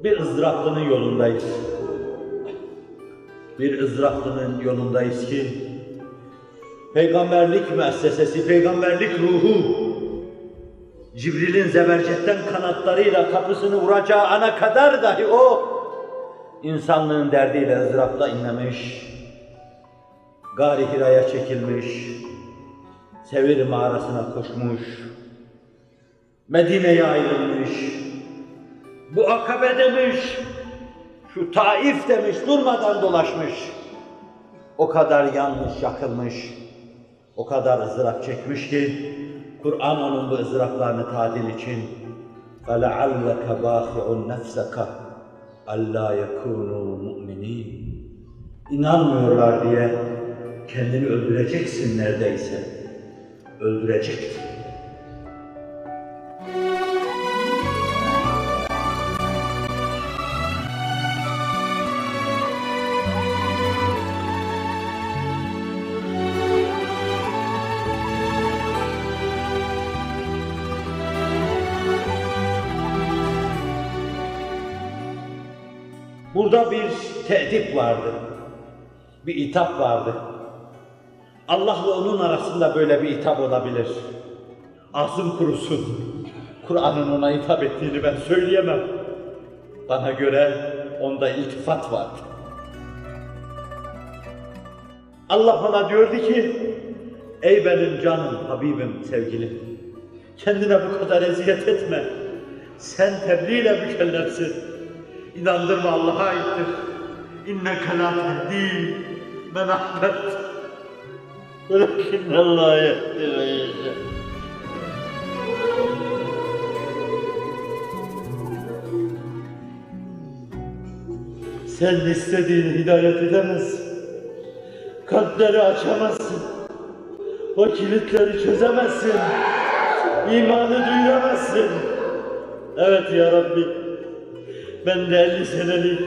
Bir ızdıraplının yolundayız. Bir ızdıraplının yolundayız ki peygamberlik müessesesi, peygamberlik ruhu Cibril'in zebercetten kanatlarıyla kapısını vuracağı ana kadar dahi o insanlığın derdiyle ızdırapla inlemiş, Gâr-ı Hira'ya çekilmiş, Sevir mağarasına koşmuş, Medine'ye ayrılmış, bu Akabe demiş, şu Taif demiş, durmadan dolaşmış. O kadar yanmış, yakılmış, o kadar ızdırap çekmiş ki Kur'an onun bu ızdıraplarını tadil için فَلَعَلَّكَ بَاخِعُ نَفْسَكَ أَلَّا يَكُونُوا مُؤْمِنِينَ İnanmıyorlar diye kendini öldüreceksin neredeyse. Öldüreceksin. Burada bir te'dip vardı, bir itap vardı. Allah'la onun arasında böyle bir itap olabilir. Ağzım kurusun, Kur'an'ın ona hitap ettiğini ben söyleyemem. Bana göre onda iltifat vardı. Allah ona diyordu ki, ey benim canım, Habibim, sevgilim, kendine bu kadar eziyet etme. Sen tebliğle mükellefsin. İnandırma Allah'a aittir. İnneke lâ tehdî men ahbebt. Velakinnallâhe yehdî men yeşâ. Sen istediğini hidayet edemezsin. Kalpleri açamazsın. O kilitleri çözemezsin. İmanı duyuramazsın. Evet ya Rabbi. Ben de 50 senelik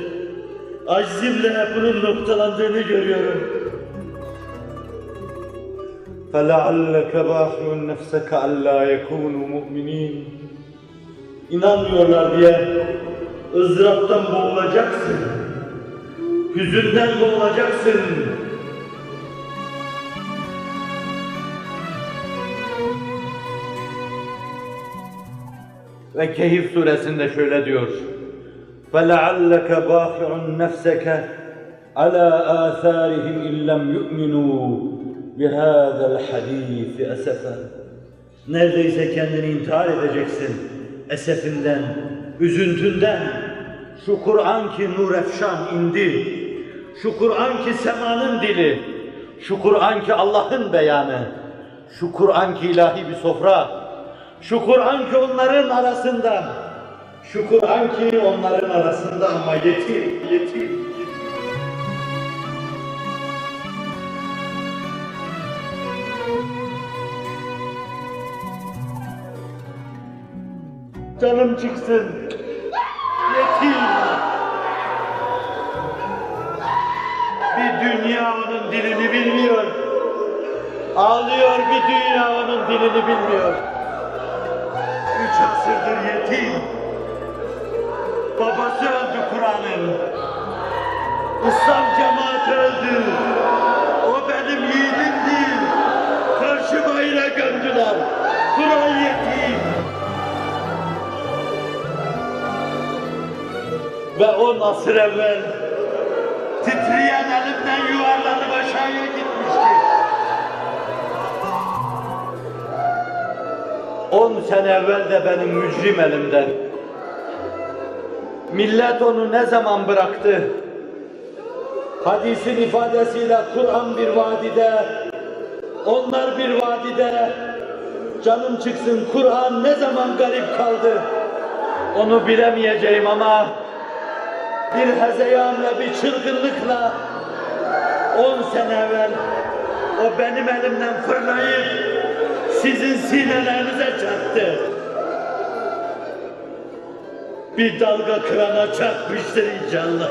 aczimle bunun noktalandığını görüyorum. فَلَعَلَّكَ بَاخِعُ نَفْسَكَ أَلَّا يَكُونُوا مُؤْمِنِينَ İnanmıyorlar diye ızdıraptan boğulacaksın. Hüzünden boğulacaksın. Ve Kehf suresinde şöyle diyor. فَلَعَلَّكَ بَاخِعُ نَفْسَكَ عَلَى آثَارِهِمْ اِنْ لَمْ يُؤْمِنُوا بِهَذَا الْحَد۪يثِ أَسَفًا Neredeyse kendini intihar edeceksin esefinden, üzüntünden. Şu Kur'an ki nur efşan indi, şu Kur'an ki semanın dili, şu Kur'an ki Allah'ın beyanı, şu Kur'an ki ilahi bir sofra, şu Kur'an ki onların arasında, şu Kur'an ki onların arasında ama yetim. Canım çıksın, yetim. Bir dünya onun dilini bilmiyor. Ağlıyor, bir dünya onun dilini bilmiyor. 3 asırdır yetim. Babası öldü Kur'an'ın. İslam cemaati öldü. O benim yiğidimdi. Karşı bayrağı gömdüler. Kur'an yetim. Ve 10 asır evvel titreyen elimden yuvarlanıp aşağıya gitmişti. 10 sene evvel de benim mücrim elimden. Millet onu ne zaman bıraktı? Hadisin ifadesiyle Kur'an bir vadide, onlar bir vadide. Canım çıksın, Kur'an ne zaman garip kaldı? Onu bilemeyeceğim ama bir hezeyanla, bir çılgınlıkla 10 sene evvel o benim elimden fırlayıp sizin sinelerinize çarptı. Bir dalga kırana çarpmıştır inşallah.